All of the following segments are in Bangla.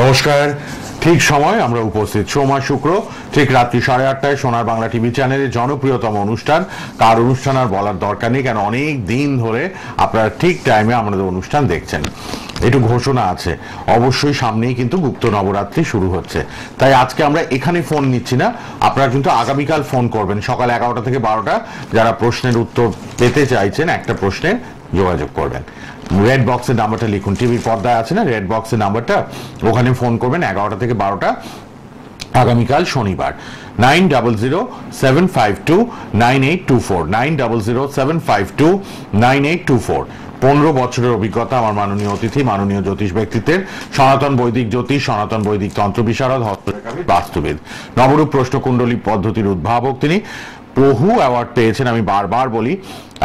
নমস্কার। ঠিক সময় আমরা উপস্থিত সোমবার শুক্র ঠিক রাত্রি 8:30টায় সোনার বাংলা টিভি চ্যানেলে জনপ্রিয়তম অনুষ্ঠান। কার অনুষ্ঠান আর বলার দরকার নেই, কেন অনেক দিন ধরে আপনারা ঠিক টাইমে আমাদের অনুষ্ঠান দেখছেন। একটু ঘোষণা আছে, অবশ্যই সামনেই কিন্তু গুপ্ত নবরাত্রি শুরু হচ্ছে, তাই আজকে আমরা এখানে ফোন নিচ্ছি না। আপনারা কিন্তু আগামীকাল ফোন করবেন সকাল 11টা থেকে 12টা, যারা প্রশ্নের উত্তর পেতে চাইছেন একটা প্রশ্নে যোগাযোগ করবেন। রেড বক্সের নাম্বারটা লিখুন, টিভির পর্দায় আছে না রেড বক্সের নাম্বারটা, ওখানে ফোন করবেন 11টা থেকে 12টা আগামীকাল শনিবার। 9007529824 9007529824। 15 বছরের অভিজ্ঞতা আমার মাননীয় অতিথি, মাননীয় জ্যোতিষ ব্যক্তিত্বের, সনাতন বৈদিক জ্যোতিষ, সনাতন বৈদিক তন্ত্র বিশারদ, হস্তরেখাবিদ, বাস্তুবিদ, নবরূপ প্রশ্নকুণ্ডলী পদ্ধতির উদ্ভাবক তিনি। বহু অ্যাওয়ার্ড পেয়েছেন, আমি বারবার বলি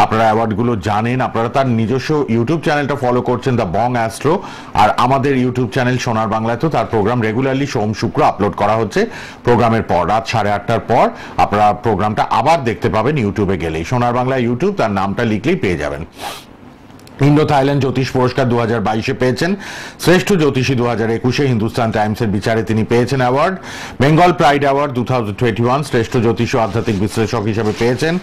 আপনারা অ্যাওয়ার্ডগুলো জানেন। আপনারা তার নিজস্ব ইউটিউব চ্যানেলটা ফলো করছেন, দ্য বং অ্যাস্ট্রো, আর আমাদের ইউটিউব চ্যানেল সোনার বাংলায় তো তার প্রোগ্রাম রেগুলারলি সোম শুক্র আপলোড করা হচ্ছে। প্রোগ্রামের পর রাত 8:30টার পর আপনারা প্রোগ্রামটা আবার দেখতে পাবেন ইউটিউবে গেলেই, সোনার বাংলা ইউটিউব, তার নামটা লিখলেই পেয়ে যাবেন। ইন্দো থাইল্যান্ড জ্যোতিষ পুরস্কার 2022-এ পেয়েছেন। শ্রেষ্ঠ জ্যোতিষী 2021-এ হিন্দুস্তান টাইমসের বিচারে তিনি পেয়েছেন অ্যাওয়ার্ড। বেঙ্গল প্রাইড অ্যাওয়ার্ড 2021 শ্রেষ্ঠ জ্যোতিষ ও আধ্যাত্মিক বিশ্লেষক হিসেবে পেয়েছেন।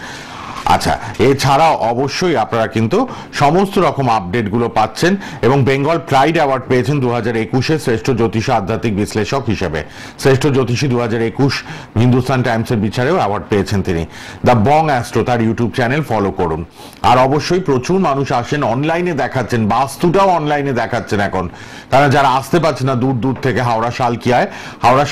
আচ্ছা, এছাড়াও অবশ্যই আপনারা কিন্তু সমস্ত রকম আপডেটগুলো পাচ্ছেন, এবং বেঙ্গল প্রাইড অ্যাওয়ার্ড পেয়েছেন 2021-এ শ্রেষ্ঠ জ্যোতিষ আধ্যাত্মিক বিশ্লেষক হিসেবে। শ্রেষ্ঠ জ্যোতিষী 2021 হিন্দুস্তান টাইমসের বিচারেও অ্যাওয়ার্ড পেয়েছেন তিনি। দ্য বং অ্যাস্ট্রো, তার ইউটিউব চ্যানেল ফলো করুন। আর অবশ্যই প্রচুর মানুষ আসেন, অনলাইনে দেখাচ্ছেন, বাস্তুটাও অনলাইনে দেখাচ্ছেন এখন। তারা যারা আসতে পারছেন না দূর দূর থেকে, হাওড়া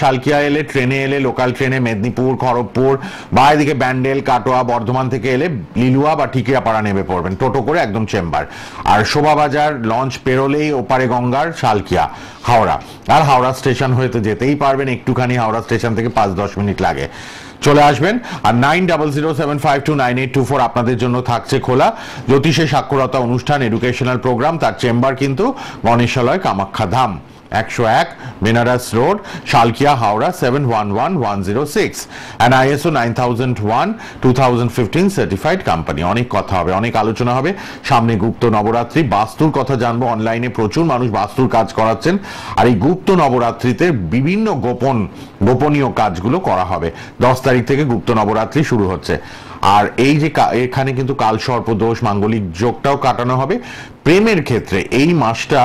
শালকিয়ায় এলে, ট্রেনে এলে, লোকাল ট্রেনে মেদিনীপুর, খড়গপুর বা এদিকে ব্যান্ডেল, কাটোয়া, বর্ধমান থেকে এলে লিলুয়া বা ঠিকিয়াপাড়া নেমে পড়বেন টোটো করে একদম চেম্বার। আর শোভাবাজার লঞ্চ পেরোলেই ওপারে গঙ্গার শালকিয়া, হাওড়া। আর হাওড়া স্টেশন হয়ে তো যেতেই পারবেন, একটুখানি হাওড়া স্টেশন থেকে 5-10 মিনিট লাগে, চলে আসবেন। আর 9007529824 আপনাদের জন্য থাকছে খোলা। জ্যোতিষে সাক্ষরতা অনুষ্ঠান, এডুকেশনাল প্রোগ্রাম, তার চেম্বার কিন্তু Ganeshalay, Kamakhya Dham, 101 Benaras road, Salkia, Howrah 711106, and ISO 9001 2015 certified company. অনেক কথা হবে, অনেক আলোচনা হবে সামনে। গুপ্ত নবরাত্রি, বাস্তুর কথা জানবো। অনলাইনে প্রচুর মানুষ বাস্তুর কাজ করাচ্ছেন, আর এই গুপ্ত নবরাত্রিতে বিভিন্ন গোপনীয় কাজগুলো করা হবে। 10 তারিখ থেকে গুপ্ত নবরাত্রি শুরু হচ্ছে। আর এই যে এখানে কিন্তু কাল সর্পদোষ, মাঙ্গলিক যোগটাও কাটানো হবে। প্রেমের ক্ষেত্রে এই মাসটা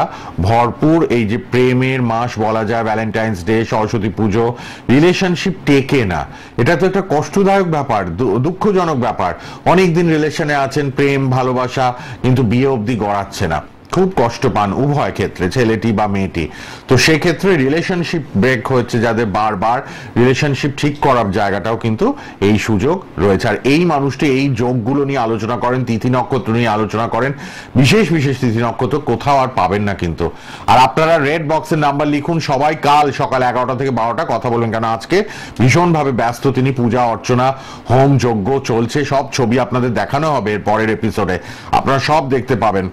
ভরপুর, এই যে প্রেমের মাস বলা যায়, ভ্যালেন্টাইন্স ডে, সরস্বতী পুজো, রিলেশনশিপ টেকে না, এটা তো একটা কষ্টদায়ক ব্যাপার, দুঃখজনক ব্যাপার। অনেকদিন রিলেশনে আছেন, প্রেম ভালোবাসা, কিন্তু বিয়ে অবধি গড়াচ্ছে না, খুব কষ্ট পান উভয় ক্ষেত্রে, ছেলেটি বা মেয়েটি। তো সেক্ষেত্রে রিলেশনশিপ ব্রেক হচ্ছে যাদের, বারবার রিলেশনশিপ ঠিক করার জায়গাটাও কিন্তু এই সুযোগ রয়েছে। আর এই মানুষটি এই যোগগুলো নিয়ে আলোচনা করেন, তিথি নক্ষত্র নিয়ে আলোচনা করেন, বিশেষ বিশেষ তিথি নক্ষত্র কোথাও আর পাবেন না কিন্তু। আর আপনারা রেড বক্সের নাম্বার লিখুন, সবাই কাল সকাল 11টা থেকে 12টা কথা বলবেন, কেন আজকে ভীষণভাবে ব্যস্ত তিনি। পূজা অর্চনা, হোম যজ্ঞ চলছে, সব ছবি আপনাদের দেখানো হবে এর পরের এপিসোডে, আপনারা সব দেখতে পাবেন।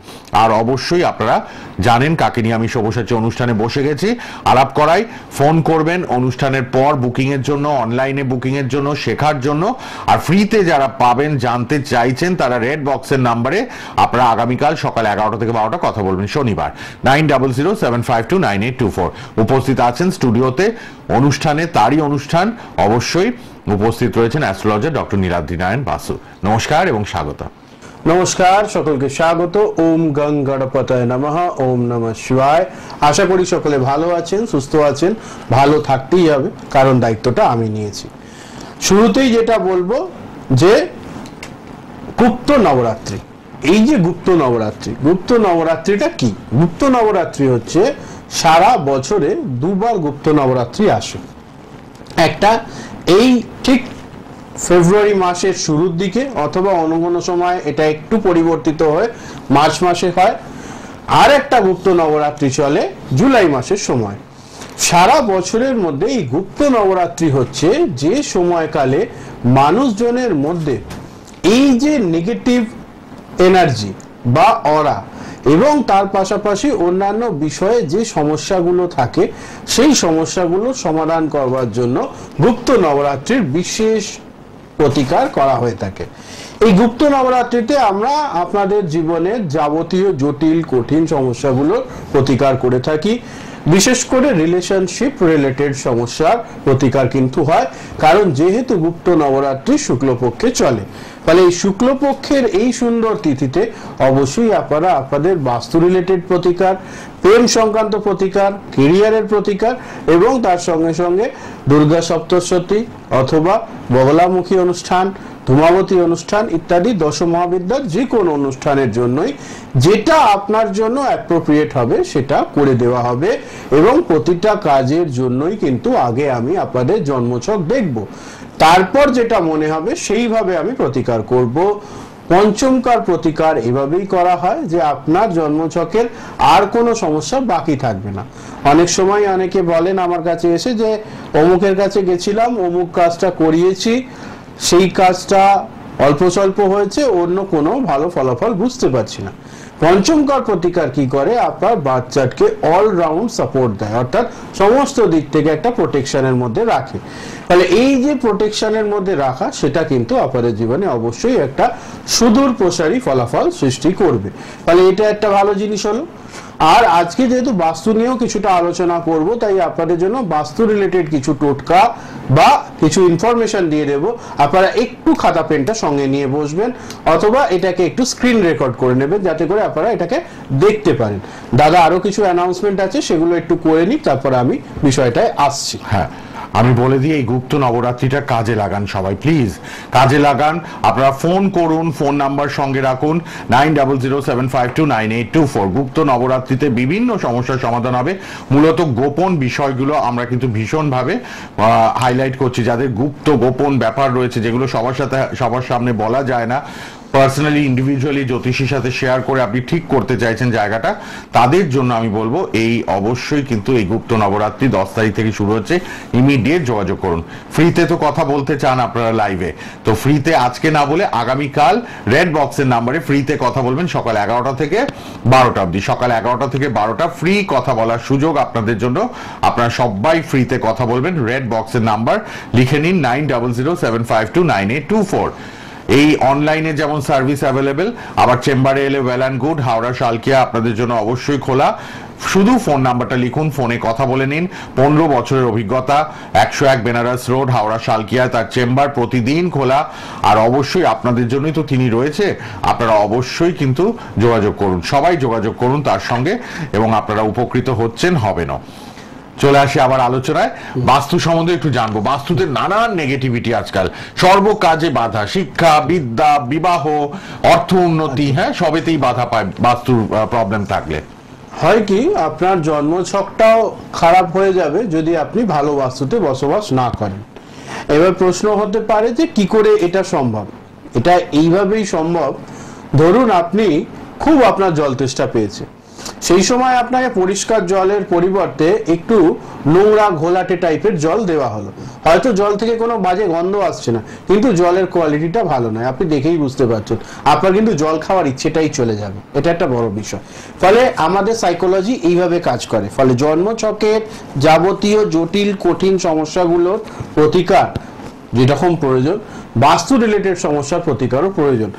আর অবশ্যই আপনারা জানেন কাকে নিয়ে আমি সব্যসাচী অনুষ্ঠানে বসে গেছি আলাপ করাই। ফোন করবেন অনুষ্ঠানের পর বুকিং এর জন্য, অনলাইনে বুকিং এর জন্য, শেখার জন্য। আর ফ্রিতে যারা পাবেন, জানতে চাইছেন, তারা রেড বক্সের নাম্বারে আপনারা আগামীকাল সকাল 11টা থেকে 12টা কথা বলবেন, শনিবার। 9007529824 উপস্থিত আছেন স্টুডিওতে অনুষ্ঠানে, তারই অনুষ্ঠান অবশ্যই উপস্থিত রয়েছেন অ্যাস্ট্রোলজার ডক্টর নীলাদ্রি নারায়ণ বাসু। নমস্কার এবং স্বাগত। নমস্কার, সকলকে স্বাগত। ওম গং গণপতায় নমঃ, ওম নমঃ শিবায়। আশা করি সকলে ভালো আছেন, সুস্থ আছেন। ভালো থাকতেই হবে, কারণ দায়িত্বটা আমি নিয়েছি। শুরুতেই যেটা বলবো যে গুপ্ত নবরাত্রি, এই যে গুপ্ত নবরাত্রিটা কি? গুপ্ত নবরাত্রি হচ্ছে সারা বছরে দুবার গুপ্ত নবরাত্রি আসে। একটা এই ঠিক ফেব্রুয়ারি মাসের শুরুর দিকে, অথবা অন্য কোনো সময় এটা একটু পরিবর্তিত হয়ে মার্চ মাসে হয়। আর একটা গুপ্ত নবরাত্রি চলে জুলাই মাসের সময়। সারা বছরের মধ্যে এই গুপ্ত নবরাত্রি হচ্ছে যে সময়কালে মানুষজনের মধ্যে এই যে নেগেটিভ এনার্জি বা অরা, এবং তার পাশাপাশি অন্যান্য বিষয়ে যে সমস্যাগুলো থাকে, সেই সমস্যাগুলো সমাধান করবার জন্য গুপ্ত নবরাত্রির বিশেষ প্রতিকার করা হয়ে থাকে। এই গুপ্ত নবরাত্রিতে আমরা আপনাদের জীবনের যাবতীয় জটিল কঠিন সমস্যাগুলোর প্রতিকার করে থাকি। বিশেষ করে রিলেশনশিপ রিলেটেড সমস্যার প্রতিকার কিন্তু হয়, কারণ যেহেতু গুপ্ত নবরাত্রি শুক্লপক্ষে চলে, ফলে এই শুক্লপক্ষের এই সুন্দর তিথিতে অবশ্যই আপনারা আপনাদের বাস্তু রিলেটেড প্রতিকার, প্রেম সংক্রান্ত প্রতিকার, কেরিয়ারের প্রতিকার এবং তার সঙ্গে সঙ্গে দুর্গা সপ্তশতী অথবা বগলামুখী অনুষ্ঠান, ধূমাবতী অনুষ্ঠান ইত্যাদি দশ মহাবিদ্যার যে কোনো অনুষ্ঠানের জন্যই যেটা আপনার জন্য অ্যাপ্রোপ্রিয়েট হবে সেটা করে দেওয়া হবে। এবং প্রতিটা কাজের জন্যই কিন্তু আগে আমি আপনাদের জন্মছক দেখব, তারপর যেটা মনে হবে সেইভাবে আমি প্রতিকার করব। পঞ্চমকার প্রতিকার এভাবেই করা হয় যে আপনার জন্মছকের আর কোনো সমস্যা বাকি থাকবে না। অনেক সময় অনেকে বলেন আমার কাছে এসে যে অমুকের কাছে গেছিলাম, অমুক কাজটা করিয়েছি, সেই কাজটা অল্প স্বল্প হয়েছে, অন্য কোনো ভালো ফলাফল বুঝতে পারছি না। পঞ্চমকার প্রতিকার কি করে, আপনার বাচ্চাকে অলরাউন্ড সাপোর্ট দেয়, অর্থাৎ সমস্ত দিক থেকে একটা প্রোটেকশনের মধ্যে রাখে। তাহলে এই যে প্রোটেকশনের মধ্যে রাখা, সেটা কিন্তু আপনাদের জীবনে অবশ্যই একটা সুদূর প্রসারী ফলাফল সৃষ্টি করবে। তাহলে এটা একটা ভালো জিনিস হলো। আর আজকে যেহেতু বাস্তু নিয়েও কিছুটা আলোচনা করব, তাই আপনাদের জন্য বাস্তু রিলেটেড কিছু টোটকা বা কিছু ইনফরমেশন দিয়ে দেব। আপনারা একটু খাতা পেনটা সঙ্গে নিয়ে বসবেন, অথবা এটাকে একটু স্ক্রিন রেকর্ড করে নেবেন, যাতে করে আপনারা এটাকে দেখতে পারেন। দাদা আরো কিছু অ্যানাউন্সমেন্ট আছে, সেগুলো একটু করে নিই, তারপর আমি বিষয়টায় আসছি। হ্যাঁ, আমি বলে দিই এই গুপ্ত নবরাত্রিটা কাজে লাগান, সবাই প্লিজ কাজে লাগান। আপনারা ফোন করুন, ফোন নাম্বার সঙ্গে রাখুন 9007529824। গুপ্ত নবরাত্রিতে বিভিন্ন সমস্যার সমাধান হবে। মূলত গোপন বিষয়গুলো আমরা কিন্তু ভীষণভাবে হাইলাইট করছি, যাদের গুপ্ত গোপন ব্যাপার রয়েছে, যেগুলো সবার সামনে বলা যায় না, পার্সোনালি ইন্ডিভিজুয়ালি জ্যোতিষীর সাথে শেয়ার করে আপনি ঠিক করতে চাইছেন জায়গাটা, তাদের জন্য আমি বলবো এই অবশ্যই কিন্তু এই গুপ্ত নবরাত্রি 10 তারিখ থেকে শুরু হচ্ছে, ইমিডিয়েট যোগাযোগ করুন। ফ্রিতে তো কথা বলতে চান আপনারা লাইভে, তো ফ্রিতে আজকে না বলে আগামীকাল রেড বক্সের নাম্বারে ফ্রিতে কথা বলবেন সকাল 11টা থেকে 12টা অবধি। সকাল 11টা থেকে 12টা ফ্রি কথা বলার সুযোগ আপনাদের জন্য। আপনারা সবাই ফ্রিতে কথা বলবেন। রেড বক্সের নাম্বার লিখে নিন 9007529824। এই অনলাইনে যেমন সার্ভিস অ্যাভেলেবেল, আবার চেম্বারে এলে well and good. Howrah Salkia আপনাদের জন্য অবশ্যই খোলা। শুধু ফোন নাম্বারটা লিখুন, ফোনে কথা বলে নিন। 15 বছরের অভিজ্ঞতা, 101 বেনারস রোড, হাওড়া শালকিয়া তার চেম্বার, প্রতিদিন খোলা। আর অবশ্যই আপনাদের জন্যই তো তিনি রয়েছে, আপনারা অবশ্যই কিন্তু যোগাযোগ করুন, সবাই যোগাযোগ করুন তার সঙ্গে, এবং আপনারা উপকৃত হচ্ছেন, হবে না। চলে আসি আবার আলোচনায়। বাস্তু সম্বন্ধে একটু জানবো। বাস্তুতে নানান নেগেটিভিটি আজকাল, সর্বকাজে বাধা, শিক্ষা, বিদ্যা, বিবাহ, অর্থ উন্নতি, হ্যাঁ সবেতেই বাধা পায় বাস্তুর প্রবলেম থাকলে। হয় কি, আপনার জন্মছকটাও খারাপ হয়ে যাবে যদি আপনি ভালো বাস্তুতে বসবাস না করেন। এবার প্রশ্ন হতে পারে যে কি করে এটা সম্ভব। এটা এইভাবেই সম্ভব, ধরুন আপনি খুব আপনার জল তেষ্টা পেয়েছে, সেই সময় আপনাকে পরিষ্কার জলের পরিবর্তে একটু নোংরা ঘোলাটে টাইপের জল দেওয়া হলো। হয়তো জল থেকে কোনো বাজে গন্ধ আসছে না, কিন্তু জলের কোয়ালিটিটা ভালো নয়, আপনি দেখেই বুঝতে পারছেন, আপনার কিন্তু জল খাওয়ার ইচ্ছেটাই চলে যাবে। এটা একটা বড় বিষয়। ফলে আমাদের সাইকোলজি এইভাবে কাজ করে। ফলে জন্মছকের যাবতীয় জটিল কঠিন সমস্যাগুলোর প্রতিকার যেরকম প্রয়োজন, বাস্তু রিলেটেড সমস্যার প্রতিকারও প্রয়োজন।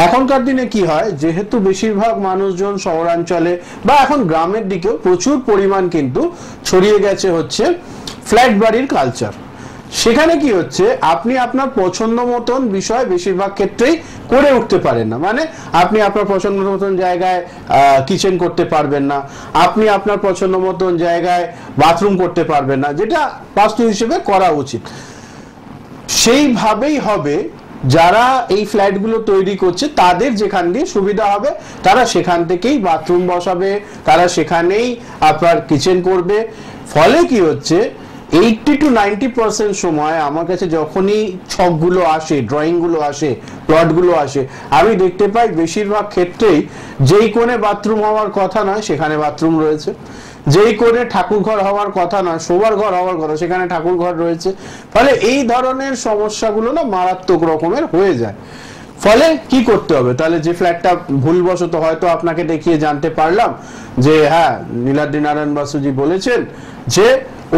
এখনকার দিনে কি হয়, যেহেতু বেশিরভাগ মানুষজন শহরাঞ্চলে বা এখন গ্রামের দিকেও প্রচুর পরিমাণ কিন্তু ছড়িয়ে গেছে হচ্ছে ফ্ল্যাট বাড়ির কালচার। সেখানে কি হচ্ছে, আপনি আপনার পছন্দ মতন বিষয় বেশিরভাগ ক্ষেত্রেই করে উঠতে পারেন না। মানে আপনি আপনার পছন্দ মতন জায়গায় কিচেন করতে পারবেন না, আপনি আপনার পছন্দ মতন জায়গায় বাথরুম করতে পারবেন না, যেটা বাস্তু হিসেবে করা উচিত। সেইভাবেই হবে যারা এই ফ্ল্যাটগুলো তৈরি করছে, তাদের যেখান দিয়ে সুবিধা হবে তারা সেখান থেকেই বাথরুম বসাবে, তারা সেখানেই আপনার কিচেন করবে। ফলে কি হচ্ছে, 80 to 90% সময় আমার কাছে যখনই ছকগুলো আসে, ড্রয়িংগুলো আসে, প্লটগুলো আসে, আমি দেখতে পাই বেশিরভাগ ক্ষেত্রেই যেই কোণে বাথরুম হওয়ার কথা নয় সেখানে বাথরুম রয়েছে, যেই কোণে ঠাকুর ঘর হওয়ার কথা না, শোবার ঘর হওয়ার কথা, সেখানে ঠাকুর ঘর রয়েছে। ফলে এই ধরনের সমস্যাগুলো না মারাত্মক রকমের হয়ে যায়। ফলে কি করতে হবে, তাহলে যে ফ্ল্যাটটা ভুলবশত হয়তো আপনাকে দেখিয়ে জানতে পারলাম যে হ্যাঁ নীলাদ্রি নারায়ণ বাসুজি বলেছেন যে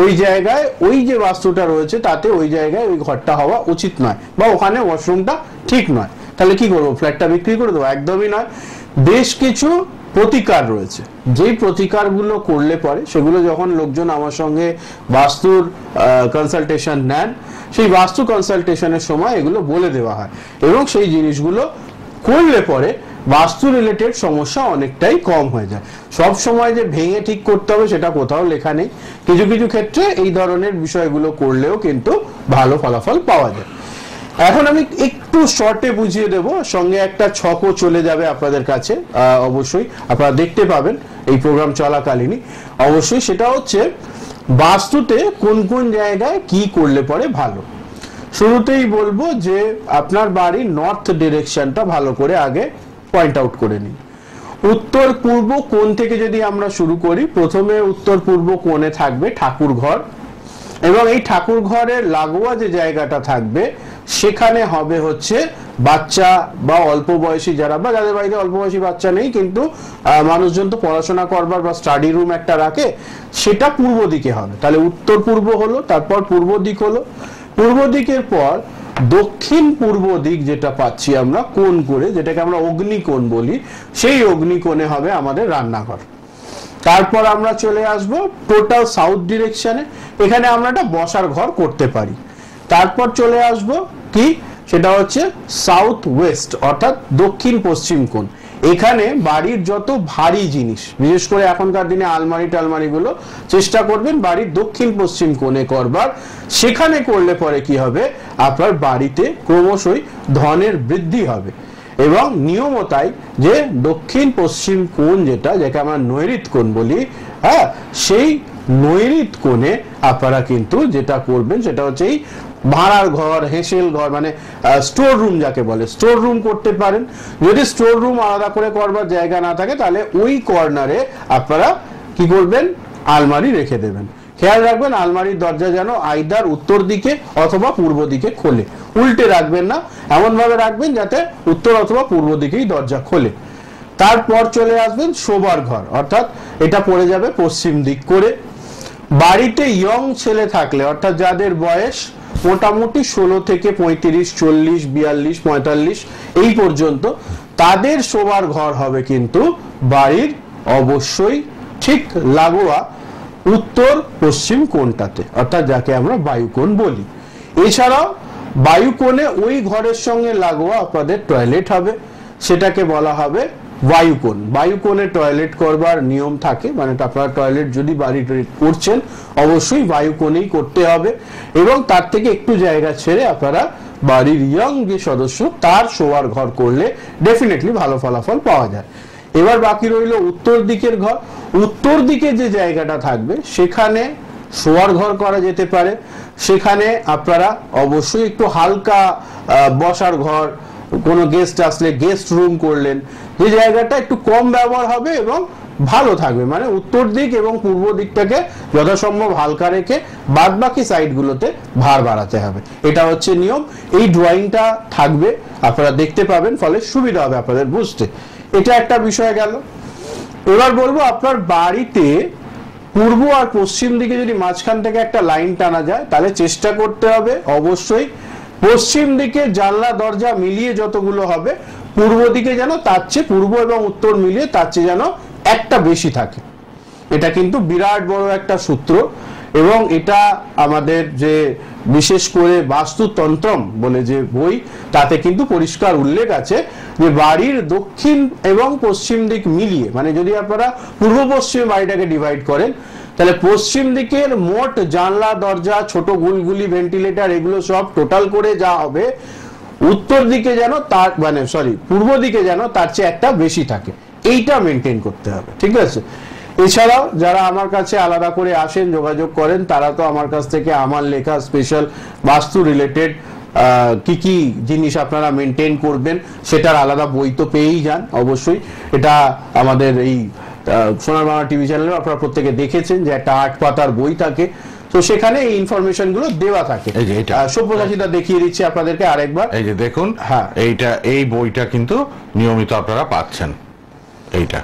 ওই জায়গায় ওই যে বাস্তুটা রয়েছে তাতে ওই জায়গায় ওই ঘরটা হওয়া উচিত নয়, বা ওখানে ওয়াশরুমটা ঠিক নয়, তাহলে কি করবো, ফ্ল্যাটটা বিক্রি করে দেবো? একদমই নয়। বেশ কিছু প্রতিকার রয়েছে, যেই প্রতিকারগুলো করলে পরে সেগুলো যখন লোকজন আমার সঙ্গে বাস্তুর কনসালটেশন নেন, সেই বাস্তু কনসালটেশনের সময় এগুলো বলে দেওয়া হয় এবং সেই জিনিসগুলো করলে পরে বাস্তু রিলেটেড সমস্যা অনেকটাই কম হয়ে যায়। সব সময় যে ভেঙে ঠিক করতে হবে সেটা কোথাও লেখা নেই, কিছু কিছু ক্ষেত্রে এই ধরনের বিষয়গুলো করলেও কিন্তু ভালো ফলাফল পাওয়া যায়। এখন আমি একটু শর্টে বুঝিয়ে দেব, সঙ্গে একটা ছকও চলে যাবে আপনাদের কাছে, অবশ্যই আপনারা দেখতে পাবেন এই প্রোগ্রাম চলাকালীনই। অবশ্যই সেটা হচ্ছে বাস্তুতে কোন কোন জায়গায় কি করলে পরে ভালো। শুরুতেই বলবো যে আপনার বাড়ির নর্থ ডিরেকশনটা ভালো করে আগে পয়েন্ট আউট করে নিন। উত্তর পূর্ব কোণ থেকে যদি আমরা শুরু করি, প্রথমে উত্তর পূর্ব কোণে থাকবে ঠাকুর ঘর এবং এই ঠাকুর ঘরের লাগোয়া যে জায়গাটা থাকবে সেখানে হবে হচ্ছে বাচ্চা বা অল্প বয়সী যারা, বা যাদের বাড়িতে অল্প বয়সী বাচ্চা নেই কিন্তু মানুষজন তো পড়াশোনা করবার বা স্টাডি রুম একটা রাখে, সেটা পূর্ব দিকে হবে। তাহলে উত্তর পূর্ব হলো, তারপর পূর্ব দিক হলো, পূর্ব দিকের পর দক্ষিণ পূর্ব দিক যেটা পাচ্ছি আমরা কোণ করে, যেটাকে আমরা অগ্নিকোণ বলি, সেই অগ্নিকোণে হবে আমাদের রান্নাঘর। তারপর আমরা চলে আসব টোটাল সাউথ ডিরেকশনে, এখানে আমরা একটা বসার ঘর করতে পারি। তারপর চলে আসব কি, সেটা হচ্ছে সাউথ ওয়েস্ট অর্থাৎ দক্ষিণ পশ্চিম কোণ। এখানে বাড়ির যত ভারী জিনিস, বিশেষ করে এখনকার দিনে আলমারি টালমারিগুলো চেষ্টা করবেন বাড়ির দক্ষিণ পশ্চিম কোণে করবার। সেখানে করলে পরে কি হবে, আপনার বাড়িতে ক্রমশই ধনের বৃদ্ধি হবে। এবং নিয়ম তাই যে দক্ষিণ পশ্চিম কোণ যেটা, যাকে আমরা নৈঋত কোণ বলি, হ্যাঁ, সেই নৈঋত কোণে আপনারা কিন্তু যেটা করবেন সেটা হচ্ছে এই ভাড়ার ঘর, হেঁসেল ঘর, মানে স্টোর রুম যাকে বলে, স্টোর রুম করতে পারেন। যদি স্টোর রুম আলাদা করে করবার জায়গা না থাকে তাহলে ওই কর্নারে আপনারা কি করবেন, আলমারি রেখে দেবেন। খেয়াল রাখবেন আলমারির দরজা যেন আইদার উত্তর দিকে অথবা পূর্ব দিকে খোলে, উল্টে রাখবেন না, এমন ভাবে রাখবেন যাতে উত্তর অথবা পূর্ব দিকেই দরজা খোলে। তারপর চলে আসবেন শোবার ঘর, অর্থাৎ এটা পড়ে যাবে পশ্চিম দিক করে। বাড়িতে ইয়ং ছেলে থাকলে, অর্থাৎ যাদের বয়স মোটামুটি 16 থেকে 35, 40, 42, 45 এই পর্যন্ত, তাদের শোবার ঘর হবে কিন্তু বাড়ির অবশ্যই ঠিক লাগোয়া উত্তর পশ্চিম কোণটাতে, অর্থাৎ যাকে আমরা বায়ুকোণ বলি। এছাড়াও বায়ুকোণে ওই ঘরের সঙ্গে লাগোয়া আপনাদের টয়লেট হবে, সেটাকে বলা হবে বায়ুকোণ। বায়ুকোণে টয়লেট করবার নিয়ম থাকে, মানে আপনারা টয়লেট যদি বাড়িতে করছেন অবশ্যই বায়ুকোণেই করতে হবে এবং তার থেকে একটু জায়গা ছেড়ে আপনারা বাড়ির ইয়ং যে সদস্য তার শোয়ার ঘর করলে ডেফিনেটলি ভালো ফলাফল পাওয়া যায়। এবার বাকি রইল উত্তর দিকের ঘর। উত্তর দিকে যে জায়গাটা থাকবে সেখানে শোয়ার ঘর করা যেতে পারে, সেখানে আপনারা অবশ্যই একটু হালকা বসার ঘর, কোনো গেস্ট আসলে গেস্ট রুম করলেন, যে জায়গাটা একটু কম ব্যবহার হবে এবং ভালো থাকবে, মানে উত্তর দিক এবং পূর্ব দিকটাকে যথাসম্ভব হালকা রেখে বাদ বাকি সাইডগুলোতে ভার বাড়াতে হবে। এটা হচ্ছে নিয়ম। এই ড্রয়িংটা থাকবে, আপনারা দেখতে পাবেন, ফলে সুবিধা হবে আপনাদের বুঝতে। এটা একটা বিষয় গেল। এবার বলবো আপনার বাড়িতে পূর্ব আর পশ্চিম দিকে যদি মাঝখান থেকে একটা লাইন টানা যায় তাহলে চেষ্টা করতে হবে অবশ্যই পশ্চিম দিকে জানলা দরজা মিলিয়ে যতগুলো হবে পূর্ব দিকে যেন তার চেয়ে, পূর্ব এবং উত্তর মিলিয়ে তার চেয়ে যেন একটা বেশি থাকে। এটা কিন্তু বিরাট বড় একটা সূত্র এবং এটা আমাদের যে বিশেষ করে বাস্তুতন্ত্রম বলে যে বই, তাতে কিন্তু পরিষ্কার উল্লেখ আছে যে বাড়ির দক্ষিণ এবং পশ্চিম দিক মিলিয়ে, মানে যদি আপনারা পূর্ব পশ্চিমে বাড়িটাকে ডিভাইড করেন তাহলে পশ্চিম দিকের মোট জানলা দরজা, ছোট গুলগুলি, ভেন্টিলেটর, এগুলো সব টোটাল করে যা হবে উত্তর দিকে যেন তার, মানে পূর্ব দিকে যেন তার চেয়ে একটা বেশি থাকে, এইটা মেনটেন করতে হবে, ঠিক আছে? এছাড়াও যারা আমার কাছে আলাদা করে আসেন, যোগাযোগ করেন, তারা তো আমার কাছ থেকে আমার লেখা স্পেশাল বাস্তু রিলেটেড কি কি জিনিস আপনারা মেনটেন করবেন সেটার আলাদা বই তো পেয়েই যান অবশ্যই। এটা আমাদের এই সোনার বাংলা টিভি চ্যানেলে আপনারা প্রত্যেকে দেখেছেন যে একটা 8 পাতার বই থাকে, তো সেখানে এই ইনফরমেশন গুলো দেওয়া থাকে। সব্যসাচীটা দেখিয়ে দিচ্ছি আপনাদেরকে আরেকবার, এই যে দেখুন, হ্যাঁ, এই বইটা কিন্তু নিয়মিত আপনারা পাচ্ছেন। এইটা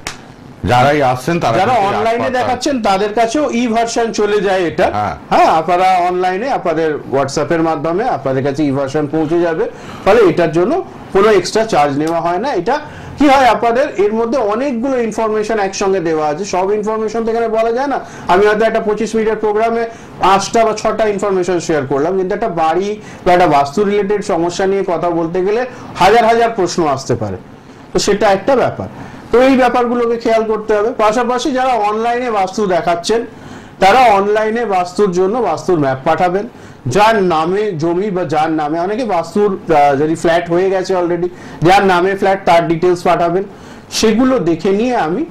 যারাই আসছেন, যারা অনলাইনে দেখাচ্ছেন তাদের কাছেও ই ভার্সন চলে যায় এটা। হ্যাঁ, আপনারা অনলাইনে আপনাদের হোয়াটসঅ্যাপের মাধ্যমে আপনাদের কাছে ই ভার্সন পৌঁছে যাবে, ফলে এটার জন্য কোনো এক্সট্রা চার্জ নেওয়া হয় না। এটা কি হয় আপনাদের এর মধ্যে অনেকগুলো ইনফরমেশন একসঙ্গে দেওয়া আছে, সব ইনফরমেশন তো এখানে বলা যায় না। আমি হয়তো একটা 25 মিনিটের প্রোগ্রামে 5টা বা 6টা ইনফরমেশন শেয়ার করলাম, কিন্তু একটা বাড়ি বা একটা বাস্তু রিলেটেড সমস্যা নিয়ে কথা বলতে গেলে হাজার হাজার প্রশ্ন আসতে পারে, তো সেটা একটা ব্যাপার। তো এই ব্যাপারগুলোকে খেয়াল করতে হবে। পাশাপাশি যারা অনলাইনে বাস্তু দেখাচ্ছেন তারা অনলাইনে বাস্তুর জন্য বাস্তুর ম্যাপ পাঠাবেন, যার নামে জমি বা যার নামে, অনেকে বাস্তুর যদি ফ্ল্যাট হয়ে গেছে অলরেডি, যার নামে ফ্ল্যাট তার ডিটেলস পাঠাবেন, সেগুলো দেখে নিয়ে আমি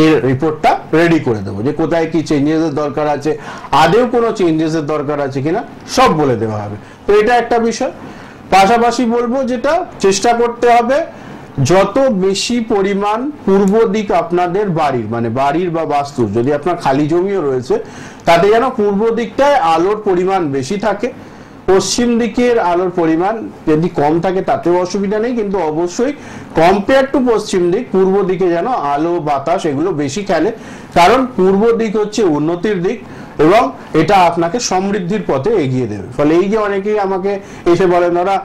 এর রিপোর্টটা রেডি করে দেবো, যে কোথায় কি চেঞ্জেসের দরকার আছে, আদেও কোনো চেঞ্জেসের দরকার আছে কিনা সব বলে দেওয়া হবে। তো এটা একটা বিষয়। পাশাপাশি বলবো যেটা চেষ্টা করতে হবে, যত বেশি পরিমাণ পূর্ব দিক আপনাদের বাড়ির, মানে বাড়ির বা বাস্তুর, যদি আপনার খালি জমিও রয়েছে তাতে যেন পূর্ব দিকটায় আলোর পরিমাণ বেশি থাকে। পশ্চিম দিকের আলোর পরিমাণ যদি কম থাকে তাতেও অসুবিধা নেই, কিন্তু অবশ্যই কম্পেয়ার টু পশ্চিম দিক পূর্ব দিকে যেন আলো বাতাস এগুলো বেশি খেলে, কারণ পূর্ব দিক হচ্ছে উন্নতির দিক এবং এটা আপনাকে সমৃদ্ধির পথে এগিয়ে দেবে। ফলে এই যে অনেকেই আমাকে এসে বলেন ওরা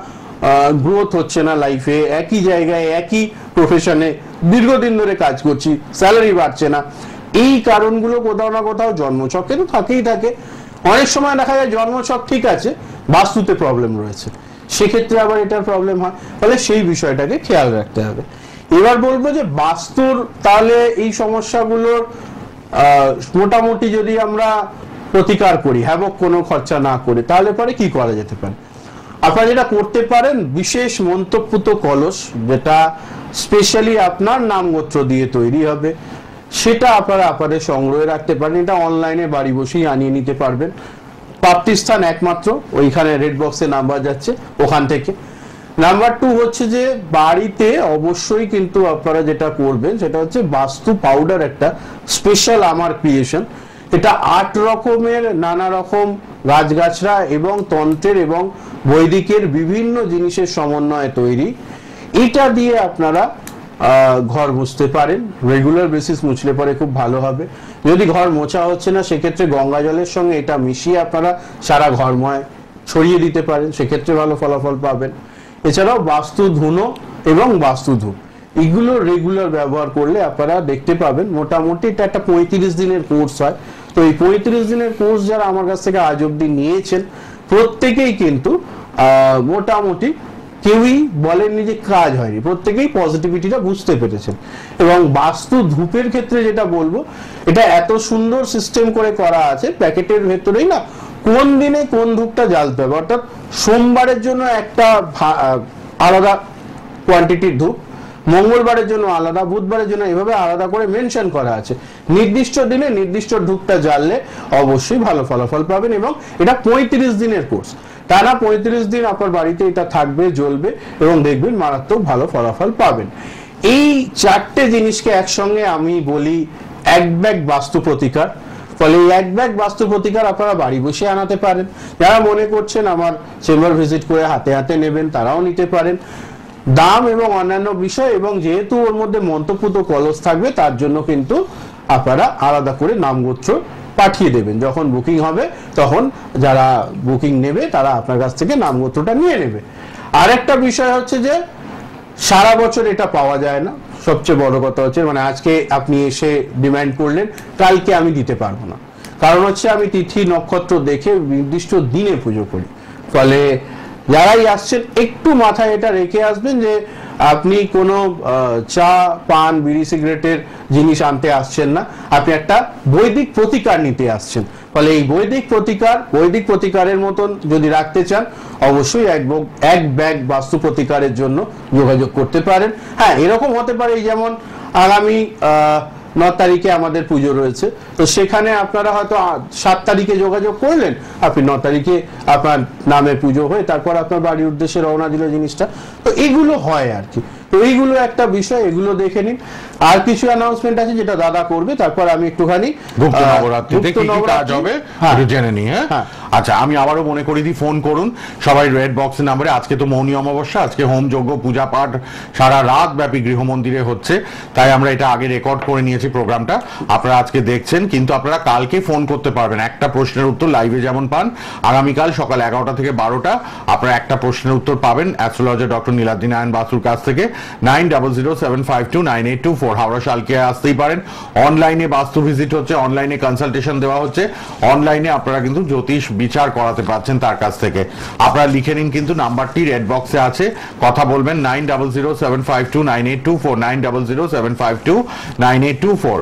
গ্রোথ হচ্ছে না লাইফে, একই জায়গায় একই প্রফেশনে দীর্ঘদিন ধরে কাজ করছি, স্যালারি বাড়ছে না, এই কারণগুলো কোথাও না কোথাও জন্মছকে তো থাকেই থাকে। অনেক সময় দেখা যায় জন্মছক ঠিক আছে, বাস্তুতে প্রবলেম রয়েছে, সেক্ষেত্রে আবার এটার প্রবলেম হয়। ফলে সেই বিষয়টাকে খেয়াল রাখতে হবে। এবার বলবো যে বাস্তুর তাহলে এই সমস্যাগুলোর মোটামুটি যদি আমরা প্রতিকার করি, হ্যাবক কোনো খরচা না করে, তাহলে পরে কি করা যেতে পারে? আপনারা যেটা করতে পারেন, বিশেষ মন্তব্যুত কলস যেটা স্পেশালি আপনার নাম গোত্র দিয়ে তৈরি হবে, সেটা আপনারা আপনাদের সংগ্রহে রাখতে পারেন। এটা অনলাইনে বাড়ি বসেই আনিয়ে নিতে পারবেন। প্রাপ্তিস্থান একমাত্র ওইখানে রেড বক্সে নাম্বার যাচ্ছে, ওখান থেকে। নাম্বার 2 হচ্ছে যে বাড়িতে অবশ্যই কিন্তু আপনারা যেটা করবেন সেটা হচ্ছে বাস্তু পাউডার, একটা স্পেশাল আমার ক্রিয়েশন। এটা 8 রকমের নানা রকম গাছগাছরা এবং তন্ত্রের এবং বৈদিকের বিভিন্ন জিনিসের সমন্বয়ে তৈরি। এটা দিয়ে আপনারা ঘর মুছতে পারেন, রেগুলার বেসিস মুছলে পরে খুব ভালো হবে। যদি ঘর মোছা হচ্ছে না, সেক্ষেত্রে গঙ্গা জলের সঙ্গে এটা মিশিয়ে আপনারা সারা ঘরময় ছড়িয়ে দিতে পারেন, সেক্ষেত্রে ভালো ফলাফল পাবেন। এছাড়াও বাস্তু ধুনো এবং বাস্তু ধূপ এগুলো রেগুলার ব্যবহার করলে আপনারা দেখতে পাবেন মোটামুটি এটা একটা 35 দিনের কোর্স হয়। তো এই 35 দিনের কোর্স যারা আমার কাছ থেকে আজ অব্দি নিয়েছেন প্রত্যেকেই কিন্তু মোটামুটি কেউই বলেননি যে কাজ হয়নি, প্রত্যেকেই পজিটিভিটিটা বুঝতে পেরেছেন। এবং বাস্তু ধূপের ক্ষেত্রে যেটা বলবো, এটা এত সুন্দর সিস্টেম করে করা আছে প্যাকেটের ভেতরেই না, কোন দিনে কোন ধূপটা জ্বালতে হবে, অর্থাৎ সোমবারের জন্য একটা আলাদা কোয়ান্টিটির ধূপ, মঙ্গলবারের জন্য আলাদা, বুধবারের জন্য এভাবে আলাদা করে মেনশন করা আছে। নির্দিষ্ট দিনে নির্দিষ্ট ধূপটা জ্বাললে অবশ্যই ভালো ফলাফল পাবেন। এবং এটা 35 দিনের কোর্স, টানা 35 দিন আপনার বাড়িতে এটা থাকবে, জ্বলবে এবং দেখবেন মারাত্মক ভালো ফলাফল পাবেন। এই 4টে জিনিসকে একসঙ্গে আমি বলি এক ব্যাগ বাস্তু প্রতিকার। ফলে এই এক ব্যাগ বাস্তু প্রতিকার আপনারা বাড়ি বসে আনাতে পারেন। যারা মনে করছেন আমার চেম্বার ভিজিট করে হাতে হাতে নেবেন, তারাও নিতে পারেন। দাম এবং অন্যান্য বিষয়, এবং যেহেতু ওর মধ্যে মন্তব্যুত কলস থাকবে, তার জন্য কিন্তু আপনারা আলাদা করে নামগোত্র পাঠিয়ে দেবেন। যখন বুকিং হবে তখন যারা বুকিং নেবে তারা আপনার কাছ থেকে নামগোত্রটা নিয়ে নেবে। আর একটা বিষয় হচ্ছে যে সারা বছর এটা পাওয়া যায় না। সবচেয়ে বড় কথা হচ্ছে, মানে আজকে আপনি এসে ডিমান্ড করলেন, কালকে আমি দিতে পারবো না। কারণ হচ্ছে আমি তিথি নক্ষত্র দেখে নির্দিষ্ট দিনে পুজো করি। ফলে যারাই আসছেন একটু মাথায় এটা রেখে আসবেন যে আপনি কোনো চা পান বিড়ি সিগারেটের জিনিস আনতে আসছেন না, আপনি একটা বৈদিক প্রতিকার নিতে আসছেন। ফলে এই বৈদিক প্রতিকারের মতন যদি রাখতে চান, অবশ্যই এক ব্যাগ বাস্তু প্রতিকারের জন্য যোগাযোগ করতে পারেন। হ্যাঁ, এরকম হতে পারে যেমন আগামী 9 তারিখে আমাদের পুজো রয়েছে, তো সেখানে আপনারা হয়তো 7 তারিখে যোগাযোগ করলেন, আপনি 9 তারিখে আপনার নামে পুজো হয়ে তারপর আপনার বাড়ির উদ্দেশ্যে রওনা দিল জিনিসটা। তো এগুলো হয় আর কি। তো এইগুলো একটা বিষয়, এগুলো দেখে নিন। আর কিছু অ্যানাউন্সমেন্ট আছে যেটা দাদা করবে, তারপর আমি একটুখানি গুপ্ত নবরাত্রিতে কি কি কাজ হবে একটু জেনে নিই। হ্যাঁ, আচ্ছা, আমি আবারও মনে করি দিই, ফোন করুন সবাই রেড বক্সের নাম্বারে। আজকে তো মৌনী অমাবস্যা, আজকে হোম যজ্ঞ পূজা পাঠ সারা রাত ব্যাপী গৃহ মন্দিরে হচ্ছে, তাই আমরা এটা আগে রেকর্ড করে নিয়েছি প্রোগ্রামটা, আপনারা আজকে দেখছেন। কিন্তু আপনারা কালকে ফোন করতে পারবেন, একটা প্রশ্নের উত্তর লাইভে যেমন পান, আগামীকাল সকাল 11টা থেকে 12টা আপনারা একটা প্রশ্নের উত্তর পাবেন অ্যাস্ট্রোলজার ডক্টর নীলাদ্রি নারায়ণ বাসুর কাছ থেকে। 9007529824 হাওড়া শালকিয়া আসতেই পারেন। অনলাইনে বাস্তু ভিজিট হচ্ছে, অনলাইনে কনসালটেশন দেওয়া হচ্ছে, অনলাইনে আপনারা কিন্তু জ্যোতিষ বিচার করাতে পারছেন তার কাছ থেকে। আপনারা লিখে নিন, কিন্তু নাম্বারটি রেড বক্সে আছে, কথা বলবেন 9007529824 9007529824।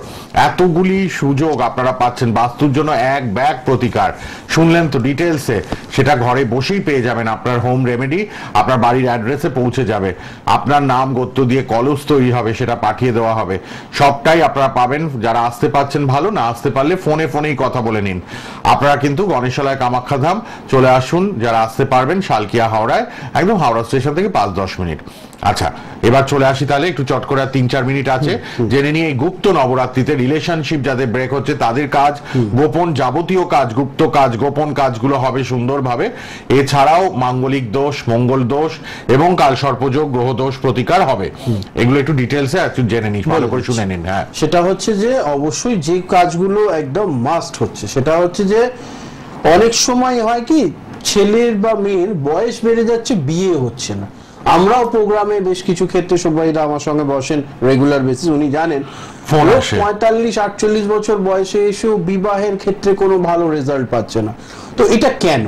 এতগুলি সুযোগ আপনারা পাচ্ছেন বাস্তুর জন্য, এক ব্যাগ প্রতিকার শুনলেন তো ডিটেলসে, সেটা ঘরে বসেই পেয়ে যাবেন। আপনার হোম রেমেডি আপনার বাড়ির অ্যাড্রেসে পৌঁছে যাবে, আপনার নাম গোত্র দিয়ে কলস তৈরি হবে, সেটা পাঠিয়ে দেওয়া হবে, সবটাই আপনারা পাবেন। যারা আসতে পারছেন ভালো, না আসতে পারলে ফোনেই কথা বলে নিন। আপনারা কিন্তু গণেশালয় কামাখ্যাধাম চলে আসুন, যারা আসতে পারবেন শালকিয়া হাওড়ায়, একদম হাওড়া স্টেশন থেকে 5-10 মিনিট। আচ্ছা, এবার চলে আসি তাহলে, একটু চট করে 3-4 মিনিট আছে, জেনে নিয়ে এই গুপ্ত নবরাত্রিতে রিলেশনশিপ যাদের ব্রেক হচ্ছে তাদের কাজ, গোপন যাবতীয় কাজ, গুপ্ত কাজ, গোপন কাজগুলো হবে সুন্দরভাবে। এছাড়াও মাঙ্গলিক দোষ, মঙ্গল দোষ এবং কাল সর্পযোগ, গ্রহ দোষ প্রতিকার হবে। এগুলো একটু ডিটেলসে একটু জেনে নিন, ভালো করে শুনে নিন। হ্যাঁ, সেটা হচ্ছে যে অবশ্যই যে কাজগুলো একদম মাস্ট হচ্ছে, সেটা হচ্ছে যে অনেক সময় হয় কি ছেলের বা মেয়ের বয়স বেড়ে যাচ্ছে, বিয়ে হচ্ছে না। আমরাও প্রোগ্রামে বেশ কিছু ক্ষেত্রে সবাইরা আমার সঙ্গে বসেন রেগুলার বেসিস, উনি জানেন 45-48 বছর বয়সে এসেও বিবাহের ক্ষেত্রে কোনো ভালো রেজাল্ট পাচ্ছে না। তো এটা কেন?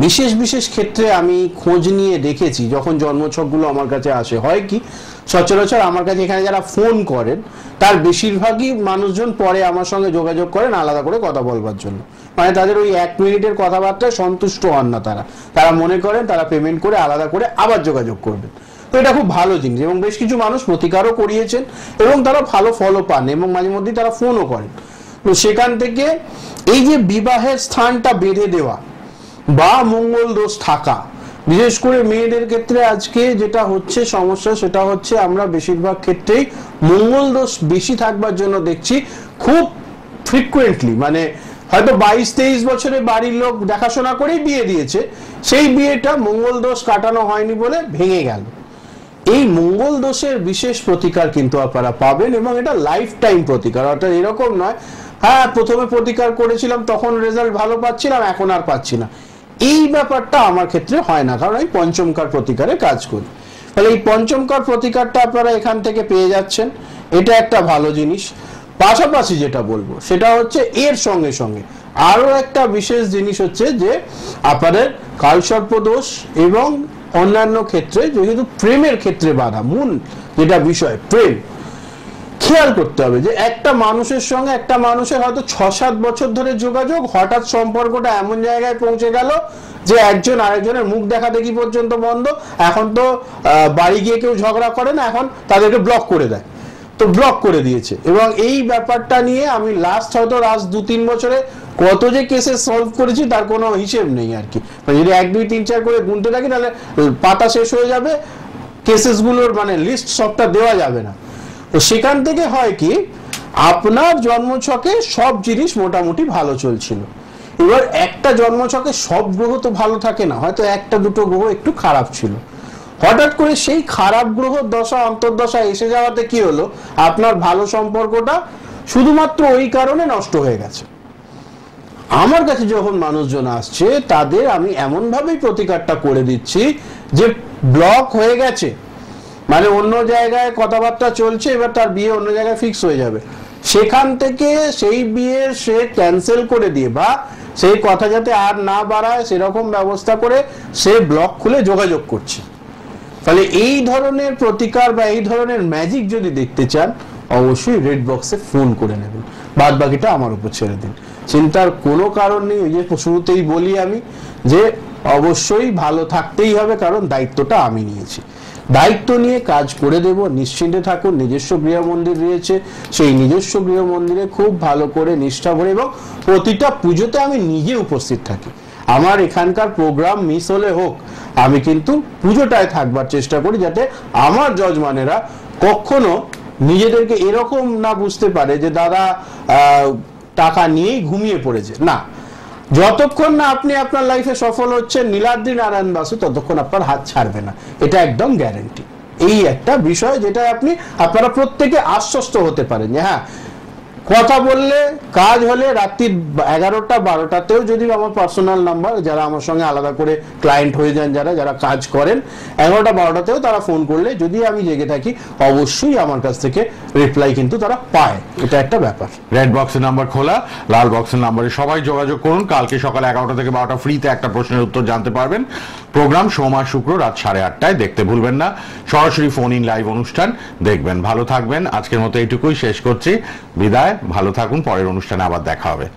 বিশেষ বিশেষ ক্ষেত্রে আমি খোঁজ নিয়ে দেখেছি, যখন জন্মছকগুলো আমার কাছে আসে, হয় কি সচরাচর আমার কাছে এখানে যারা ফোন করেন তার বেশিরভাগই মানুষজন পরে আমার সঙ্গে যোগাযোগ করেন আলাদা করে কথা বলবার জন্য, মানে তাদের ওই 1 মিনিটের কথাবার্তায় সন্তুষ্ট হন না, তারা মনে করেন তারা পেমেন্ট করে আলাদা করে আবার যোগাযোগ করবেন। তো এটা খুব ভালো জিনিস, এবং বেশ কিছু মানুষ প্রতিকারও করিয়েছেন এবং তারা ভালো ফলও পান, এবং মাঝে মধ্যেই তারা ফোনও করেন। তো সেখান থেকে এই যে বিবাহের স্থানটা বেঁধে দেওয়া বা মঙ্গল দোষ থাকা, বিশেষ করে মেয়েদের ক্ষেত্রে আজকে যেটা হচ্ছে সমস্যা, সেটা হচ্ছে আমরা বেশিরভাগ ক্ষেত্রেই মঙ্গল দোষ বেশি থাকবার জন্য দেখছি খুব ফ্রিকুয়েন্টলি, মানে হয়তো 22-23 বছরে বাড়ির লোক দেখাশোনা করেই বিয়ে দিয়েছে, সেই বিয়েটা মঙ্গল দোষ কাটানো হয়নি বলে ভেঙে গেল। এই মঙ্গল দোষের বিশেষ প্রতিকার কিন্তু আপনারা পাবেন, এবং এটা লাইফ টাইম প্রতিকার, অর্থাৎ এরকম নয় হ্যাঁ প্রথমে প্রতিকার করেছিলাম তখন রেজাল্ট ভালো পাচ্ছিলাম এখন আর পাচ্ছি না, এই ব্যাপারটা আমার ক্ষেত্রে হয় না, কারণ আমি পঞ্চমকার প্রতিকারে কাজ করি। তাহলে এই পঞ্চমকার প্রতিকারটা আপনারা এখান থেকে পেয়ে যাচ্ছেন, এটা একটা ভালো জিনিস। পাশাপাশি যেটা বলবো সেটা হচ্ছে এর সঙ্গে সঙ্গে আরো একটা বিশেষ জিনিস হচ্ছে যে আপনাদের কালসর্প দোষ এবং অন্যান্য ক্ষেত্রে, যেহেতু প্রেমের ক্ষেত্রে বাধা, মূল যেটা বিষয় প্রেম, খেয়াল করতে হবে যে একটা মানুষের সঙ্গে একটা মানুষের হয়তো 6-7 বছর ধরে যোগাযোগ, হঠাৎ সম্পর্কটা এমন জায়গায় পৌঁছে গেল যে একজন আরেকজনের মুখ দেখা দেখি পর্যন্ত বন্ধ। এখন তো বাড়ি গিয়ে কেউ ঝগড়া করে না, এখন তাদেরকে ব্লক করে দেয়, তো ব্লক করে দিয়েছে। এবং এই ব্যাপারটা নিয়ে আমি লাস্ট 2-3 বছরে কত যে কেসেস সলভ করেছি তার কোনো হিসেব নেই আর কি, যদি 1, 2, 3, 4 করে গুনতে থাকি তাহলে পাতা শেষ হয়ে যাবে, কেসেসগুলোর মানে লিস্ট সবটা দেওয়া যাবে না। তো সেখান থেকে হয় কি আপনার জন্মছকে সব জিনিস মোটামুটি ভালো চলছিল, এবার একটা জন্মছকে সব গ্রহ তো ভালো থাকে না, হয়তো 1-2 গ্রহ একটু খারাপ ছিল, হঠাৎ করে সেই খারাপ গ্রহ দশা অন্তর্দশা এসে যাওয়াতে কি হলো, আপনার ভালো সম্পর্কটা শুধুমাত্র ওই কারণে নষ্ট হয়ে গেছে। আমার কাছে যখন মানুষজন আসছে তাদের আমি এমন ভাবেই প্রতিকারটা করে দিচ্ছি যে ব্লক হয়ে গেছে, মানে অন্য জায়গায় কথাবার্তা চলছে, এবার তার বিয়ে অন্য জায়গায় ফিক্স হয়ে যাবে, সেখান থেকে সেই বিয়ে সে ক্যান্সেল করে দিয়ে বা সেই কথা যাতে আর না বাড়ায় সেরকম ব্যবস্থা করে সে ব্লক খুলে যোগাযোগ করছে। তাহলে এই ধরনের প্রতিকার বা এই ধরনের ম্যাজিক যদি দেখতে চান অবশ্যই রেড বক্সে ফোন করে নেবেন, বাদ বাকিটা আমার উপর ছেড়ে দিন, চিন্তার কোনো কারণ নেই। ওই যে শুরুতেই বলি আমি যে অবশ্যই ভালো থাকতেই হবে, কারণ দায়িত্বটা আমি নিয়েছি, দায়িত্ব নিয়ে কাজ করে দেব, নিশ্চিন্তে থাকুন। নিজস্ব গৃহ মন্দির রয়েছে, সেই নিজস্ব গৃহ মন্দিরে খুব ভালো করে নিষ্ঠা ভরে এবং প্রতিটা পুজোতে আমি নিজে উপস্থিত থাকি। আমার এখানকার প্রোগ্রাম মিস হলে হোক, আমি কিন্তু পুজোটায় থাকবার চেষ্টা করি, যাতে আমার যজমানেরা কখনো নিজেদেরকে এরকম না বুঝতে পারে যে দাদা টাকা নিয়েই ঘুমিয়ে পড়েছে, না, যতক্ষণ না আপনি আপনার লাইফে সফল হচ্ছেন নীলাদ্রি নারায়ণ বাসু, ততক্ষণ আপনার হাত ছাড়বে না, এটা একদম গ্যারেন্টি। এই একটা বিষয় যেটা আপনারা প্রত্যেকে আশ্বস্ত হতে পারেন যে হ্যাঁ, কথা বললে কাজ হলে রাত্রি 11টা 12টাতেও যদি আমার পার্সোনাল নাম্বার, যারা আমার সঙ্গে আলাদা করে ক্লায়েন্ট হয়ে যান, যারা কাজ করেন, 11টা 12টাতেও তারা ফোন করলে যদি আমি জেগে থাকি, অবশ্যই আমার কাছ থেকে রিপ্লাই কিন্তু তারা পায়, এটা একটা ব্যাপার। রেড বক্সের নাম্বার খোলা, লাল বক্সের নাম্বারে সবাই যোগাযোগ করুন। কালকে সকাল 11টা থেকে 12টা ফ্রিতে একটা প্রশ্নের উত্তর জানতে পারবেন। প্রোগ্রাম সোমবার শুক্র রাত 8:30টায় দেখতে ভুলবেন না। সরাসরি ফোন ইন লাইভ অনুষ্ঠান দেখবেন। ভালো থাকবেন। আজকের মতো এইটুকুই শেষ করছি। বিদায়, ভালো থাকুন। পরের অনুষ্ঠানে আবার দেখা হবে।